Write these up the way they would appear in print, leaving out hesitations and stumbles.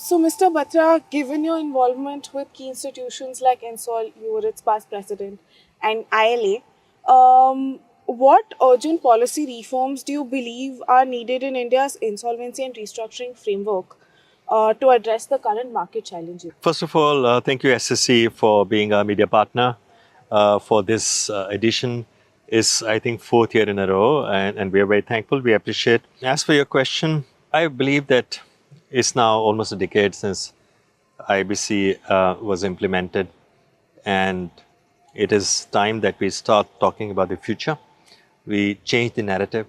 So, Mr. Batra, given your involvement with key institutions like INSOL, you were its past president, and ILA, what urgent policy reforms do you believe are needed in India's insolvency and restructuring framework to address the current market challenges? First of all, thank you, SSC, for being our media partner for this edition. Is I think fourth year in a row, and we are very thankful. We appreciate. As for your question, I believe that it's now almost a decade since IBC was implemented, and it is time that we start talking about the future. We change the narrative.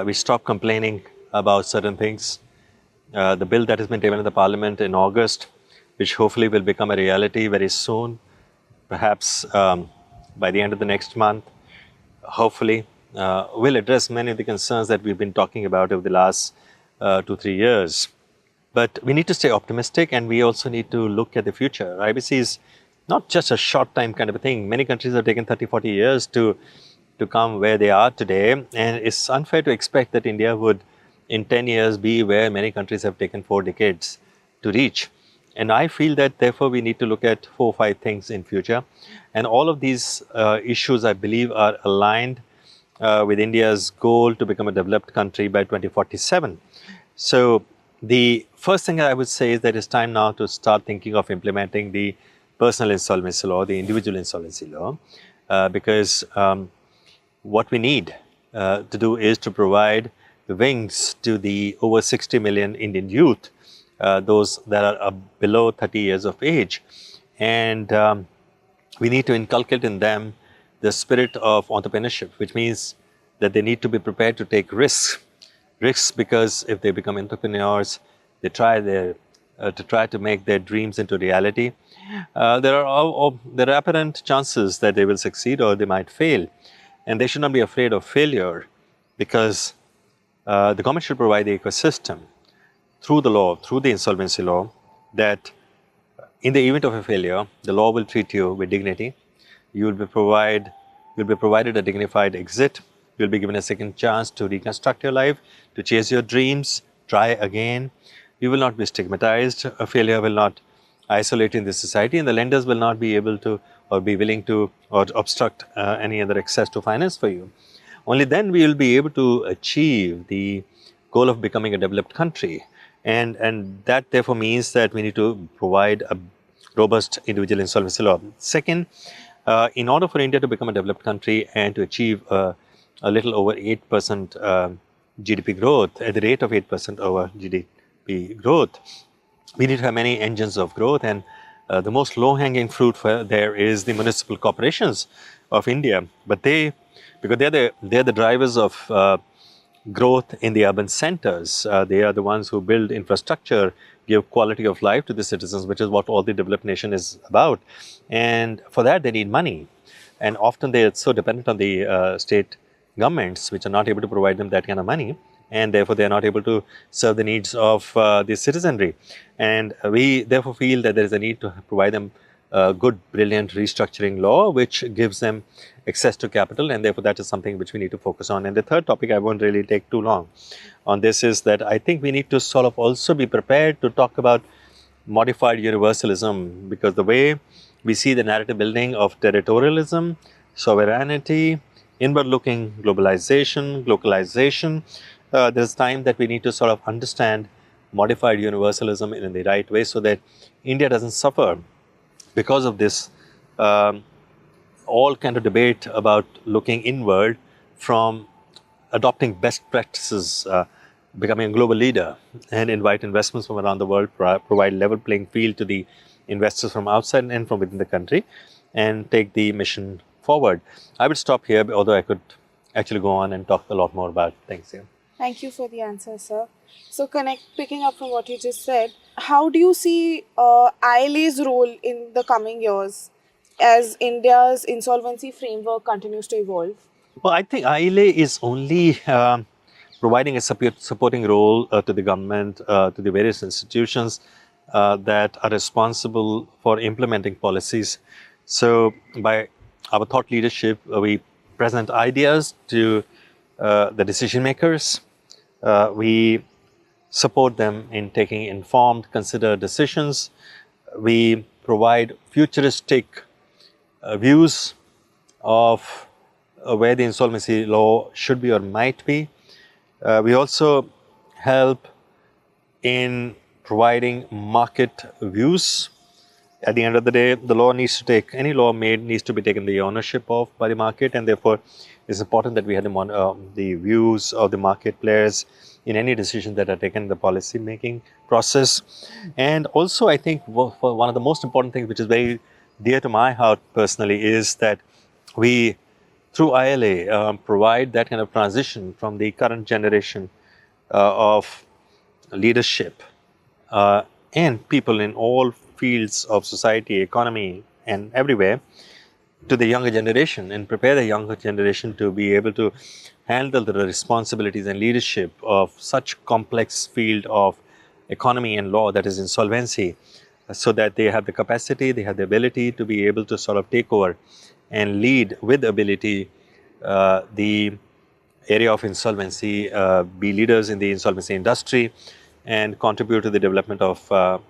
We stop complaining about certain things. The bill that has been tabled in the Parliament in August, which hopefully will become a reality very soon, perhaps by the end of the next month, hopefully, will address many of the concerns that we've been talking about over the last 2-3 years. But we need to stay optimistic, and we also need to look at the future. IBC is not just a short time kind of a thing. Many countries have taken 30-40 years to come where they are today, and it's unfair to expect that India would in 10 years be where many countries have taken 4 decades to reach. And I feel that therefore we need to look at 4 or 5 things in future. And all of these issues, I believe, are aligned with India's goal to become a developed country by 2047. So the first thing I would say is that it's time now to start thinking of implementing the personal insolvency law, the individual insolvency law, because what we need to do is to provide wings to the over 60 million Indian youth, those that are below 30 years of age. And we need to inculcate in them the spirit of entrepreneurship, which means that they need to be prepared to take risks. Risks because if they become entrepreneurs, they try to make their dreams into reality. There are apparent chances that they will succeed or they might fail. And they should not be afraid of failure, because the government should provide the ecosystem through the law, through the insolvency law, that in the event of a failure, the law will treat you with dignity. You will be provided a dignified exit. You will be given a second chance to reconstruct your life, to chase your dreams, try again. You will not be stigmatized. A failure will not isolate in the society, and the lenders will not be able to or be willing to or obstruct any other access to finance for you. Only then we will be able to achieve the goal of becoming a developed country. And that therefore means that we need to provide a robust individual insolvency law. Second, in order for India to become a developed country and to achieve a little over 8% GDP growth, at the rate of 8% over GDP growth, we need to have many engines of growth, and the most low-hanging fruit there is the municipal corporations of India. But because they're the drivers of growth in the urban centers. They are the ones who build infrastructure, give quality of life to the citizens, which is what all the developed nation is about. And for that, they need money. And often they are so dependent on the state governments, which are not able to provide them that kind of money. And therefore, they are not able to serve the needs of the citizenry. And we therefore feel that there is a need to provide them good, brilliant restructuring law, which gives them access to capital, and therefore that is something which we need to focus on. And the third topic, I won't really take too long on this, is that I think we need to sort of also be prepared to talk about modified universalism, because the way we see the narrative building of territorialism, sovereignty, inward-looking globalization, localization, there's time that we need to sort of understand modified universalism in the right way, so that India doesn't suffer because of this all kind of debate about looking inward from adopting best practices, becoming a global leader, and invite investments from around the world, provide level playing field to the investors from outside and from within the country, and take the mission forward. I would stop here, although I could actually go on and talk a lot more about things here. Thank you for the answer, sir. So, picking up from what you just said, how do you see ILA's role in the coming years as India's insolvency framework continues to evolve? Well, I think ILA is only providing a supporting role to the government, to the various institutions that are responsible for implementing policies. So, by our thought leadership, we present ideas to the decision makers. We support them in taking informed, considered decisions. We provide futuristic views of where the insolvency law should be or might be. We also help in providing market views. At the end of the day, the law needs to take, any law made needs to be taken the ownership of by the market, and therefore it's important that we have the views of the market players in any decisions that are taken in the policy making process. And also, I think for one of the most important things, which is very dear to my heart personally, is that we, through ILA, provide that kind of transition from the current generation of leadership and people in all fields of society, economy, and everywhere to the younger generation, and prepare the younger generation to be able to handle the responsibilities and leadership of such complex field of economy and law that is insolvency, so that they have the capacity, they have the ability to be able to sort of take over and lead with ability the area of insolvency, be leaders in the insolvency industry, and contribute to the development of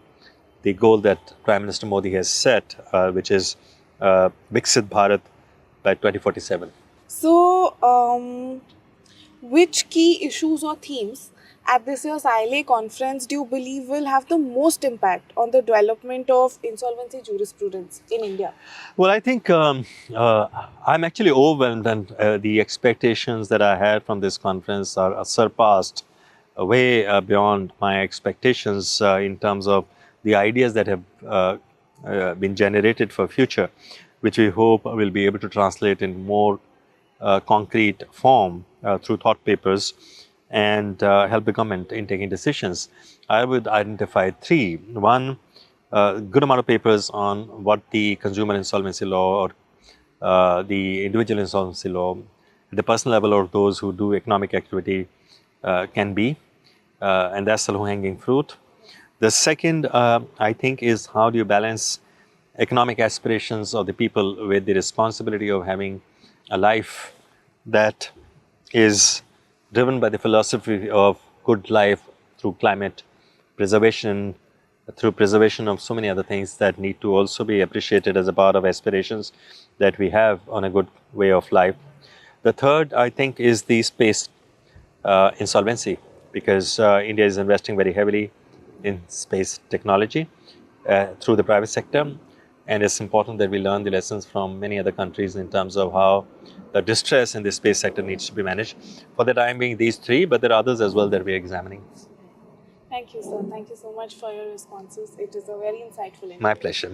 the goal that Prime Minister Modi has set, which is Viksit Bharat by 2047. So, which key issues or themes at this year's ILA conference do you believe will have the most impact on the development of insolvency jurisprudence in India? Well, I think I'm actually overwhelmed, and the expectations that I had from this conference are surpassed way beyond my expectations in terms of the ideas that have been generated for future, which we hope will be able to translate in more concrete form through thought papers and help the government in taking decisions. I would identify three. One, good amount of papers on what the consumer insolvency law or the individual insolvency law, at the personal level, or those who do economic activity can be, and that's the low-hanging fruit. The second, I think, is how do you balance economic aspirations of the people with the responsibility of having a life that is driven by the philosophy of good life through climate preservation, through preservation of so many other things that need to also be appreciated as a part of aspirations that we have on a good way of life. The third, I think, is the space insolvency, because India is investing very heavily in space technology through the private sector. And it's important that we learn the lessons from many other countries in terms of how the distress in the space sector needs to be managed. For the time being, these three, but there are others as well that we're examining. Thank you, sir. Thank you so much for your responses. It is a very insightful interview. My pleasure.